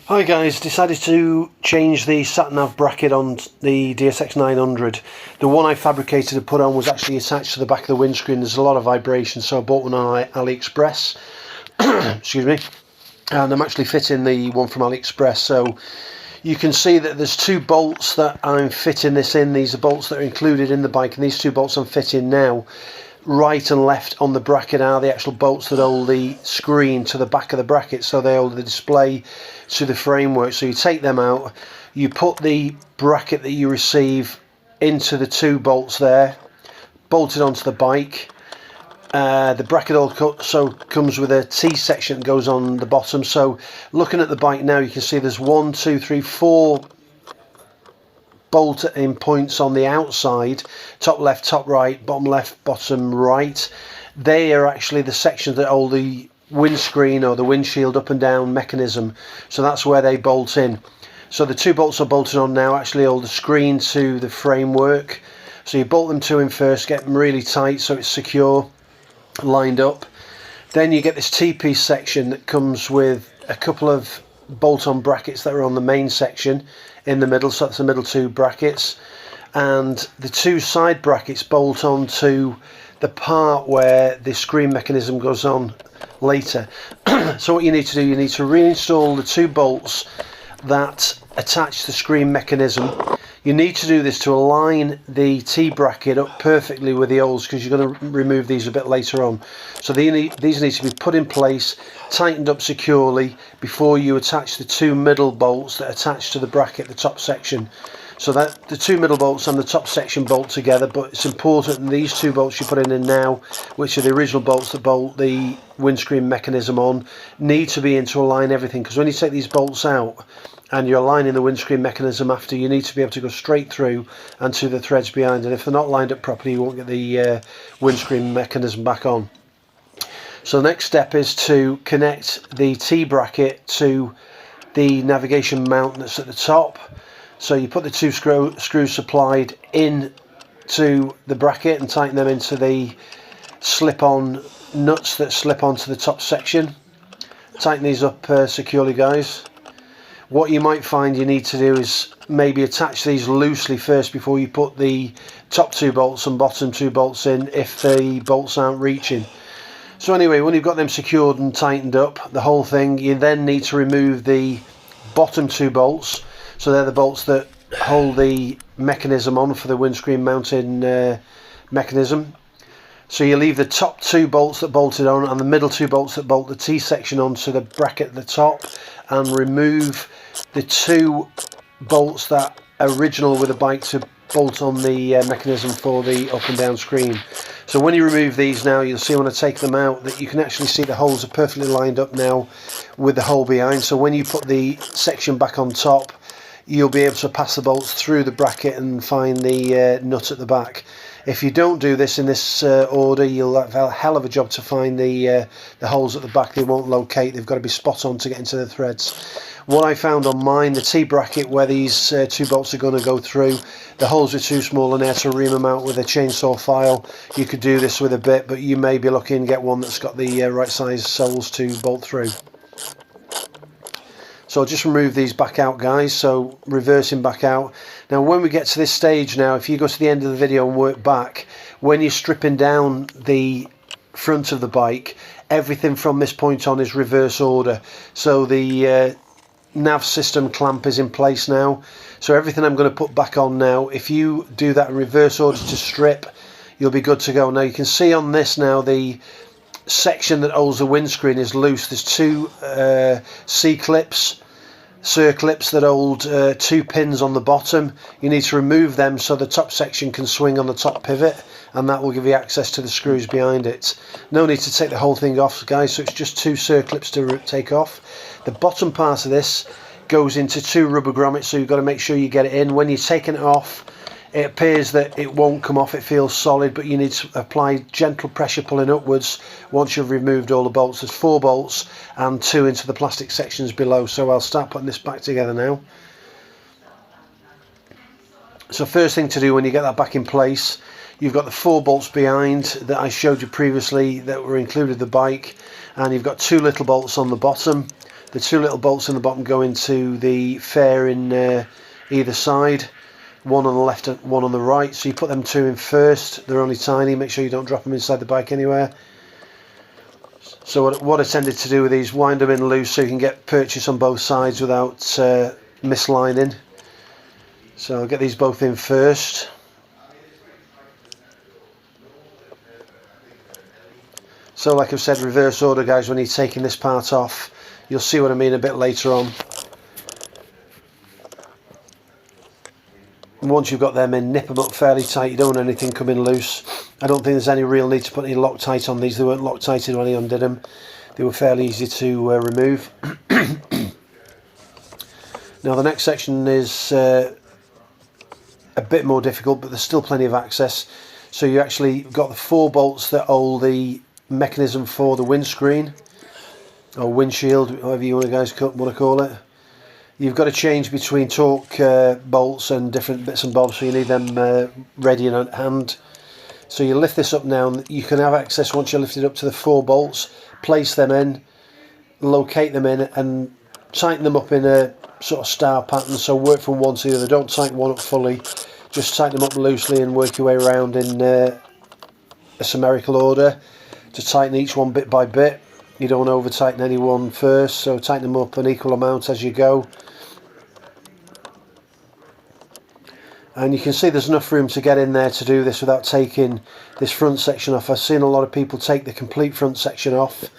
Hi guys, decided to change the sat-nav bracket on the DSX 900. The one I fabricated and put on was actually attached to the back of the windscreen. There's a lot of vibration, so I bought one on AliExpress. Excuse me. And I'm actually fitting the one from AliExpress. So you can see that there's two bolts that I'm fitting this in. These are bolts that are included in the bike, and these two bolts I'm fitting now. Right and left on the bracket are the actual bolts that hold the screen to the back of the bracket, so they hold the display to the framework. So you take them out, you put the bracket that you receive into the two bolts there, bolted onto the bike. The bracket also comes with a T-section that goes on the bottom. So looking at the bike now, you can see there's 1, 2, 3, 4 bolt in points on the outside, top left, top right, bottom left, bottom right. They are actually the sections that hold the windscreen or the windshield up and down mechanism, so that's where they bolt in. So the two bolts are bolted on now actually hold the screen to the framework. So you bolt them two in first, get them really tight so it's secure, lined up. Then you get this T-piece section that comes with a couple of bolt-on brackets that are on the main section in the middle, so that's the middle two brackets, and the two side brackets bolt on to the part where the screen mechanism goes on later. So what you need to do, you need to reinstall the two bolts that attach the screen mechanism. You need to do this to align the T-bracket up perfectly with the holes, because you're going to remove these a bit later on. So these need to be put in place, tightened up securely before you attach the two middle bolts that attach to the bracket, the top section. So that the two middle bolts and the top section bolt together, but it's important that these two bolts you're putting in now, which are the original bolts that bolt the windscreen mechanism on, need to be in to align everything, because when you take these bolts out and you're aligning the windscreen mechanism after, you need to be able to go straight through and to the threads behind, and if they're not lined up properly you won't get the windscreen mechanism back on. So the next step is to connect the T-bracket to the navigation mount that's at the top. So you put the two screws supplied in to the bracket and tighten them into the slip-on nuts that slip onto the top section. Tighten these up securely, guys. What you might find you need to do is maybe attach these loosely first before you put the top two bolts and bottom two bolts in, if the bolts aren't reaching. So anyway, when you've got them secured and tightened up, the whole thing, you then need to remove the bottom two bolts. So they're the bolts that hold the mechanism on for the windscreen mounting mechanism. So you leave the top two bolts that bolted on and the middle two bolts that bolt the T-section onto the bracket at the top, and remove the two bolts that are original with the bike to bolt on the mechanism for the up and down screen. So when you remove these now, you'll see when I take them out that you can actually see the holes are perfectly lined up now with the hole behind. So when you put the section back on top, you'll be able to pass the bolts through the bracket and find the nut at the back. If you don't do this in this order, you'll have a hell of a job to find the holes at the back. They won't locate. They've got to be spot on to get into the threads. What I found on mine, the T-bracket where these two bolts are going to go through, the holes are too small and I had to ream them out with a chainsaw file. You could do this with a bit, but you may be looking to get one that's got the right size soles to bolt through. So I'll just remove these back out, guys, so reversing back out. Now when we get to this stage now, if you go to the end of the video and work back, when you're stripping down the front of the bike, everything from this point on is reverse order. So the nav system clamp is in place now, so everything I'm going to put back on now, if you do that in reverse order to strip, you'll be good to go. Now you can see on this now, the section that holds the windscreen is loose. There's two C-clips, circlips that hold two pins on the bottom. You need to remove them so the top section can swing on the top pivot, and that will give you access to the screws behind it. No need to take the whole thing off, guys, so it's just two circlips to take off. The bottom part of this goes into two rubber grommets, so you've got to make sure you get it in. When you're taking it off, it appears that it won't come off, it feels solid, but you need to apply gentle pressure pulling upwards once you've removed all the bolts. There's 4 bolts and 2 into the plastic sections below, so I'll start putting this back together now. So first thing to do when you get that back in place, you've got the 4 bolts behind that I showed you previously that were included in the bike, and you've got 2 little bolts on the bottom. The two little bolts in the bottom go into the fairing either side, one on the left and one on the right, so you put them two in first. They're only tiny, make sure you don't drop them inside the bike anywhere. So what I tended to do with these, wind them in loose so you can get purchase on both sides without mislining. So I'll get these both in first. So like I've said, reverse order guys, when you're taking this part off. You'll see what I mean a bit later on. And once you've got them in, nip them up fairly tight, you don't want anything coming loose. I don't think there's any real need to put any Loctite on these. They weren't Loctited when I undid them. They were fairly easy to remove. Now the next section is a bit more difficult, but there's still plenty of access. So you actually got the 4 bolts that hold the mechanism for the windscreen, or windshield, however you guys want to call it. You've got to change between torque bolts and different bits and bobs, so you need them ready in hand. So you lift this up now, and you can have access once you lift it up to the 4 bolts, place them in, locate them in, and tighten them up in a sort of star pattern, so work from one to the other. Don't tighten one up fully, just tighten them up loosely and work your way around in a symmetrical order to tighten each one bit by bit. You don't want to over tighten any one first, so tighten them up an equal amount as you go. And you can see there's enough room to get in there to do this without taking this front section off. I've seen a lot of people take the complete front section off,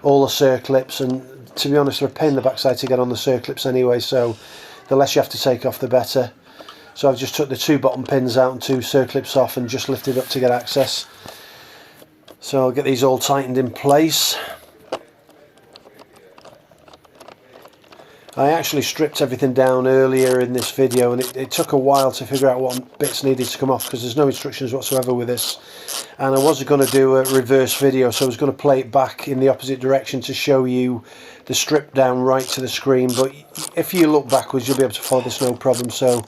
all the circlips, and to be honest they're a pain in the backside to get on the circlips anyway, so the less you have to take off the better. So I've just took the 2 bottom pins out and 2 circlips off and just lifted up to get access. So I'll get these all tightened in place. I actually stripped everything down earlier in this video, and it took a while to figure out what bits needed to come off because there's no instructions whatsoever with this. And I was going to do a reverse video, so I was going to play it back in the opposite direction to show you the strip down right to the screen, but if you look backwards you'll be able to follow this no problem. So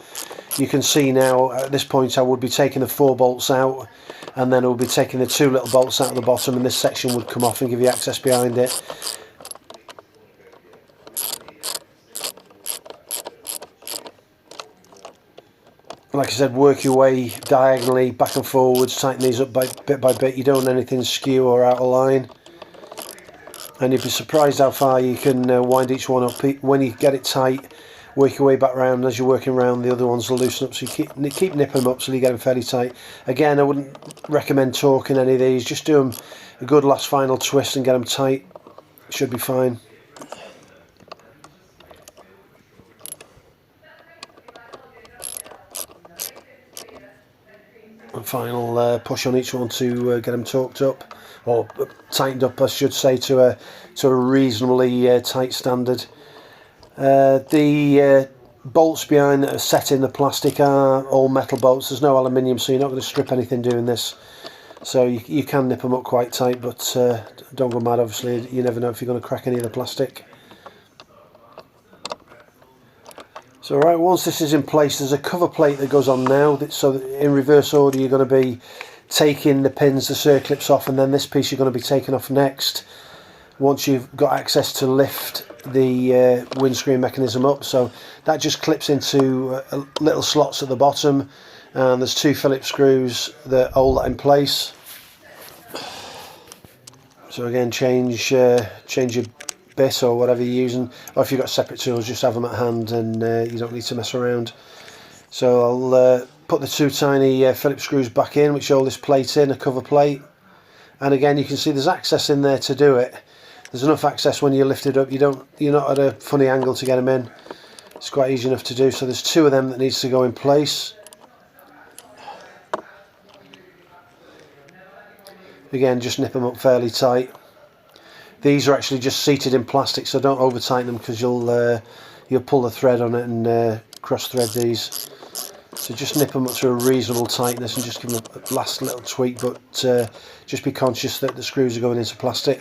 you can see now at this point I would be taking the 4 bolts out, and then I would be taking the 2 little bolts out of the bottom, and this section would come off and give you access behind it. Like I said, work your way diagonally back and forwards, tighten these up bit by bit. You don't want anything skew or out of line. And you'd be surprised how far you can wind each one up. When you get it tight, work your way back round. As you're working around, the other ones will loosen up. So you keep nipping them up so you get them fairly tight. Again, I wouldn't recommend torquing any of these. Just do them a good last final twist and get them tight. Should be fine. And final push on each one to get them torqued up, or tightened up I should say, to a reasonably tight standard. The bolts behind that are set in the plastic are all metal bolts. There's no aluminium, so you're not going to strip anything doing this. So you can nip them up quite tight, but don't go mad. Obviously you never know if you're going to crack any of the plastic. So right, once this is in place, there's a cover plate that goes on now, so in reverse order you're going to be taking the pins, the circlips off, and then this piece you're going to be taking off next once you've got access to lift the windscreen mechanism up. So that just clips into little slots at the bottom, and there's 2 Phillips screws that hold that in place. So again, change your bit or whatever you're using, or if you've got separate tools, just have them at hand, and you don't need to mess around. So I'll put the 2 tiny Phillips screws back in, which hold this plate in, a cover plate. And again, you can see there's access in there to do it. There's enough access when you lift it up. You're not at a funny angle to get them in. It's quite easy enough to do. So there's 2 of them that needs to go in place. Again, just nip them up fairly tight. These are actually just seated in plastic, so don't over tighten them because you'll pull the thread on it and cross thread these. So just nip them up to a reasonable tightness and just give them a last little tweak, but just be conscious that the screws are going into plastic.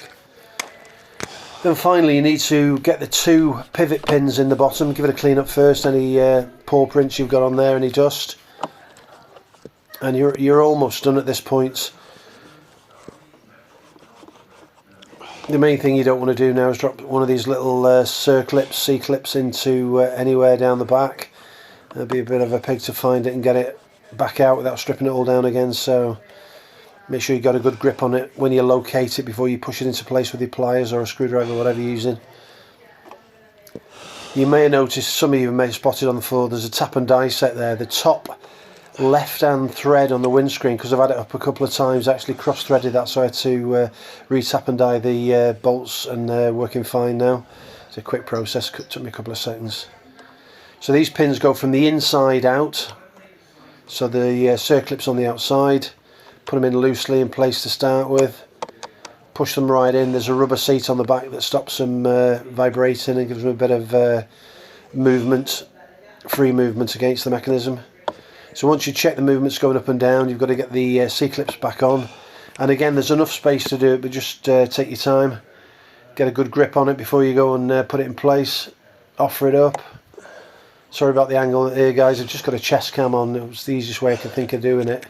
Then finally you need to get the 2 pivot pins in the bottom. Give it a clean up first, any paw prints you've got on there, any dust. And you're almost done at this point. The main thing you don't want to do now is drop one of these little C-clips into anywhere down the back. It'll be a bit of a pig to find it and get it back out without stripping it all down again, so make sure you've got a good grip on it when you locate it before you push it into place with your pliers or a screwdriver, whatever you're using. You may have noticed, some of you may have spotted on the floor, there's a tap and die set there. The top left hand thread on the windscreen, because I've had it up a couple of times, actually cross threaded that, so I had to re-tap and die the bolts, and they're working fine now. It's a quick process, took me a couple of seconds. So these pins go from the inside out, so the circlips on the outside, put them in loosely in place to start with, push them right in. There's a rubber seat on the back that stops them vibrating and gives them a bit of movement, free movement against the mechanism. So once you check the movements going up and down, you've got to get the C-clips back on, and again there's enough space to do it, but just take your time, get a good grip on it before you go and put it in place. Offer it up. Sorry about the angle here, guys, I've just got a chest cam on. It was the easiest way I could think of doing it.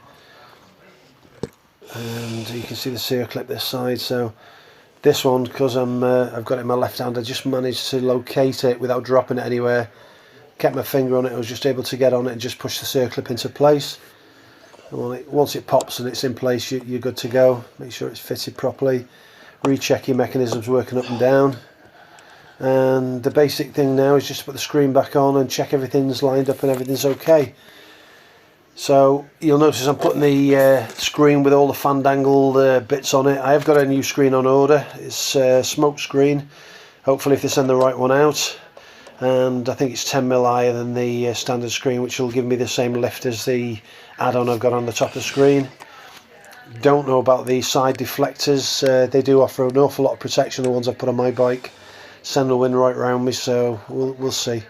And you can see the C-clip this side. So this one, because I've got it in my left hand, I just managed to locate it without dropping it anywhere. Kept my finger on it, I was just able to get on it and just push the C-clip into place. And once it pops and it's in place, you're good to go. Make sure it's fitted properly. Recheck your mechanisms working up and down. And the basic thing now is just to put the screen back on and check everything's lined up and everything's okay. So you'll notice I'm putting the screen with all the fan-dangled bits on it. I have got a new screen on order. It's a smoke screen. Hopefully if they send the right one out. And I think it's 10mm higher than the standard screen, which will give me the same lift as the add-on I've got on the top of the screen. Don't know about the side deflectors. They do offer an awful lot of protection, the ones I've put on my bike. Send the wind right round me, so we'll see.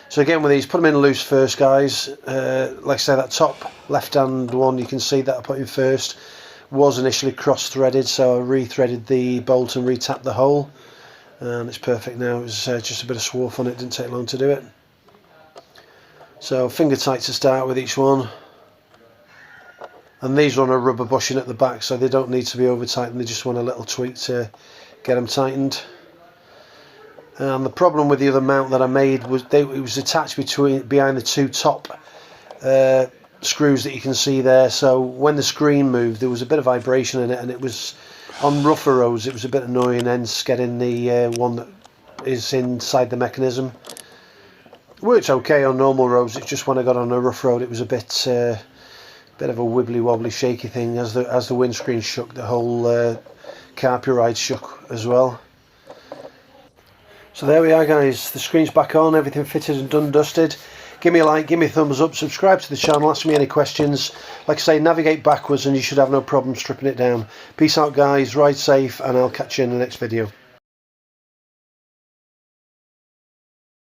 So again with these, put them in loose first, guys. Like I say, that top left hand one, you can see that I put in first, was initially cross threaded, so I re-threaded the bolt and re-tapped the hole, and it's perfect now. It was just a bit of swarf on it, didn't take long to do it. So finger tight to start with each one, and these are on a rubber bushing at the back, so they don't need to be over tightened, they just want a little tweak to get them tightened. And the problem with the other mount that I made was it was attached behind the two top screws that you can see there. So when the screen moved, there was a bit of vibration in it, and it was on rougher roads. It was a bit annoying, hence getting the one that is inside the mechanism. It worked okay on normal roads. It's just when I got on a rough road, it was a bit of a wibbly wobbly, shaky thing. As the windscreen shook, the whole carpet ride shook as well. So there we are, guys, the screen's back on, everything fitted and done, dusted. Give me a like, give me a thumbs up, subscribe to the channel, ask me any questions. Like I say, navigate backwards and you should have no problem stripping it down. Peace out, guys, ride safe, and I'll catch you in the next video.